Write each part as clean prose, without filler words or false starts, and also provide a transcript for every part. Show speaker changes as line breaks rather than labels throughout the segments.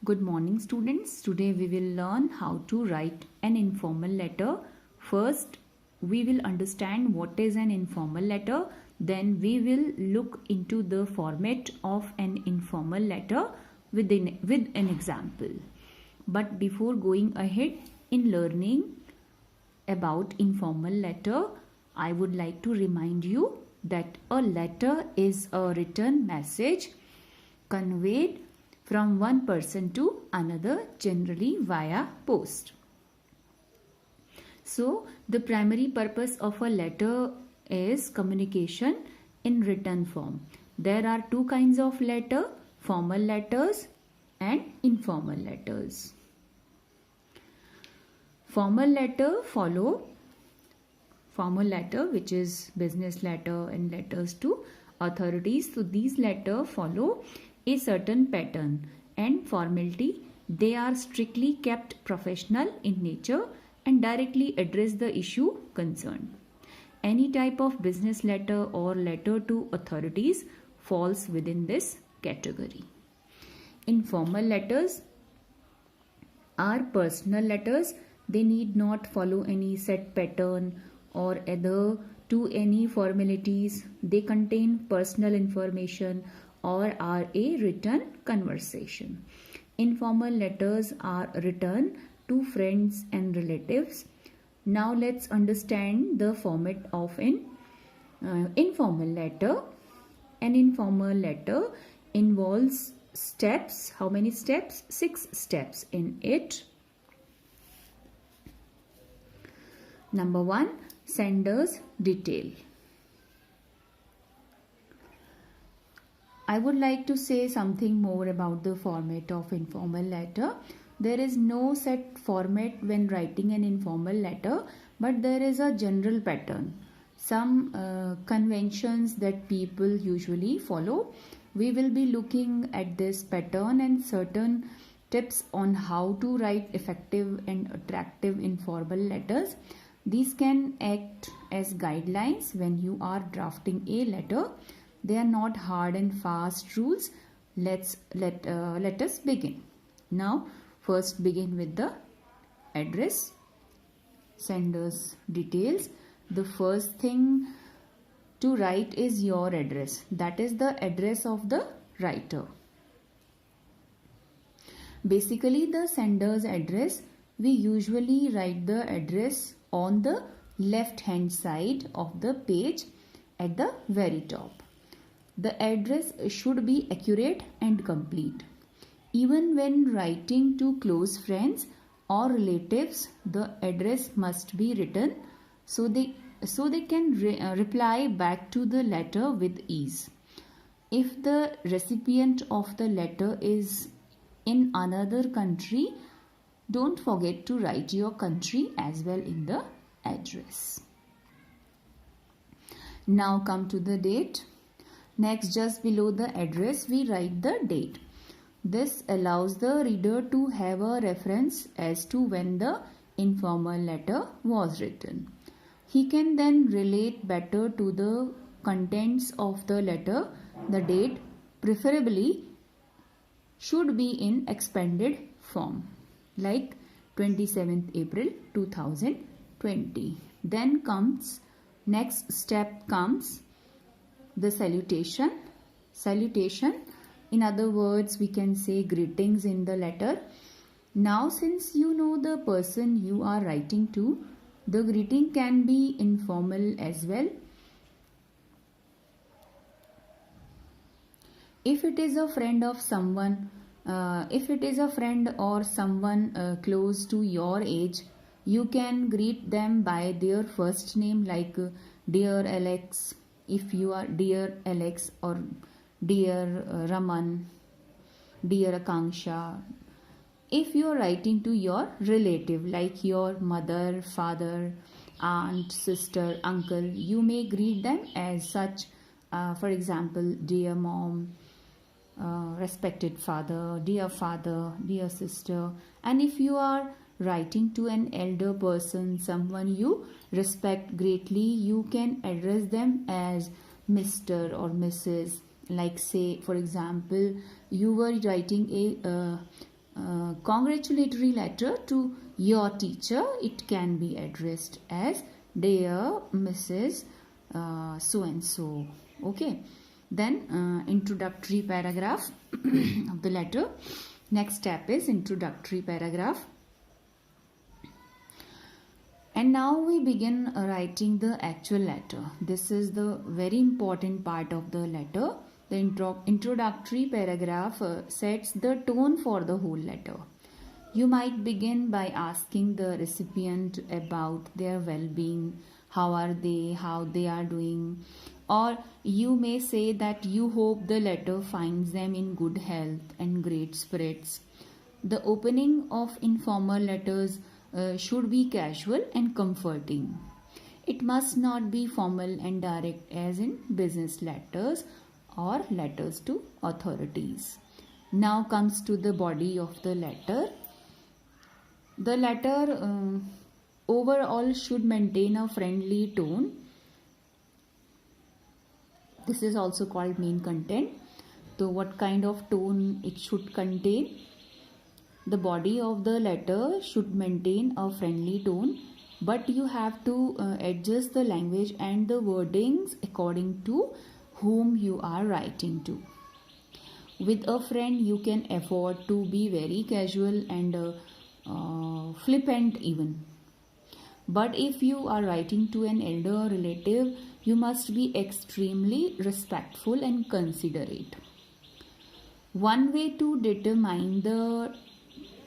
Good morning students. Today we will learn how to write an informal letter. First we will understand what is an informal letter. Then we will look into the format of an informal letter with an example. But before going ahead in learning about informal letter, I would like to remind you that a letter is a written message conveyed from one person to another, generally via post. So, the primary purpose of a letter is communication in written form. There are two kinds of letter, formal letters and informal letters. Formal letter which is business letter and letters to authorities. So, these letters follow a certain pattern and formality. They are strictly kept professional in nature and directly address the issue concerned. Any type of business letter or letter to authorities falls within this category. Informal letters are personal letters. They need not follow any set pattern or adhere to any formalities. They contain personal information or are a written conversation. Informal letters are written to friends and relatives. Now let's understand the format of an informal letter. An informal letter involves steps. How many steps? 6 steps in it. Number 1, sender's detail. I would like to say something more about the format of informal letter. There is no set format when writing an informal letter, but there is a general pattern. Some conventions that people usually follow. We will be looking at this pattern and certain tips on how to write effective and attractive informal letters. These can act as guidelines when you are drafting a letter. They are not hard and fast rules. Let us begin. Now, first begin with the address, sender's details. The first thing to write is your address. That is the address of the writer. Basically, the sender's address, we usually write the address on the left hand side of the page at the very top. The address should be accurate and complete. Even when writing to close friends or relatives, the address must be written so they can reply back to the letter with ease. If the recipient of the letter is in another country, don't forget to write your country as well in the address. Now come to the date. Next, just below the address, we write the date. This allows the reader to have a reference as to when the informal letter was written. He can then relate better to the contents of the letter. The date, preferably, should be in expanded form, like 27th April 2020. Then next step comes the salutation. In other words, we can say greetings in the letter. Now, since you know the person you are writing to, the greeting can be informal as well. If it is a friend of someone, or someone close to your age, you can greet them by their first name, like dear Alex, if you are dear Alex, or dear Raman, dear Akanksha. If you are writing to your relative, like your mother, father, aunt, sister, uncle, you may greet them as such. For example, dear mom, respected father, dear sister. And if you are writing to an elder person, someone you respect greatly, you can address them as Mr. or Mrs. Like, say, for example, you were writing congratulatory letter to your teacher, it can be addressed as Dear Mrs. So and so. Okay. Then introductory paragraph of the letter. Next step is introductory paragraph. And now we begin writing the actual letter. This is the very important part of the letter. The introductory paragraph sets the tone for the whole letter. You might begin by asking the recipient about their well-being, how they are doing, or you may say that you hope the letter finds them in good health and great spirits. The opening of informal letters should be casual and comforting. It must not be formal and direct as in business letters or letters to authorities. Now comes to the body of the letter. The letter overall should maintain a friendly tone. This is also called main content. So what kind of tone it should contain? The body of the letter should maintain a friendly tone, but you have to adjust the language and the wordings according to whom you are writing to. With a friend, you can afford to be very casual and flippant even. But if you are writing to an elder relative, you must be extremely respectful and considerate. One way to determine the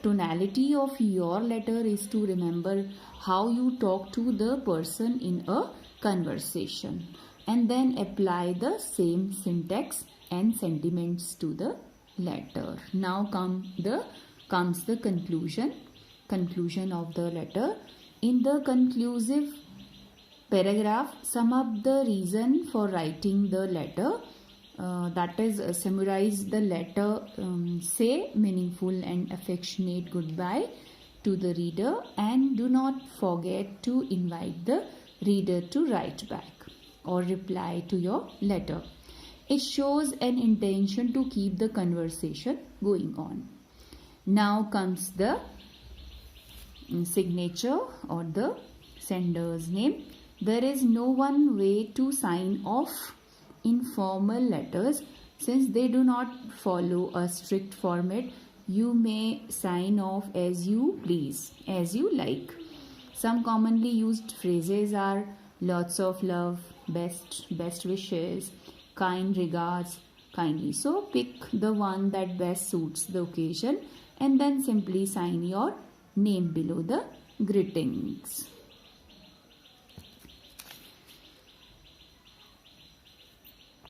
tonality of your letter is to remember how you talk to the person in a conversation and then apply the same syntax and sentiments to the letter. Now comes the conclusion of the letter. In the conclusive paragraph, sum up the reason for writing the letter. That is, summarize the letter, say meaningful and affectionate goodbye to the reader, and do not forget to invite the reader to write back or reply to your letter. It shows an intention to keep the conversation going on. Now comes the signature or the sender's name. There is no one way to sign off informal letters. Since they do not follow a strict format, you may sign off as you please, as you like. Some commonly used phrases are lots of love, best wishes, kind regards, kindly. So pick the one that best suits the occasion and then simply sign your name below the greetings.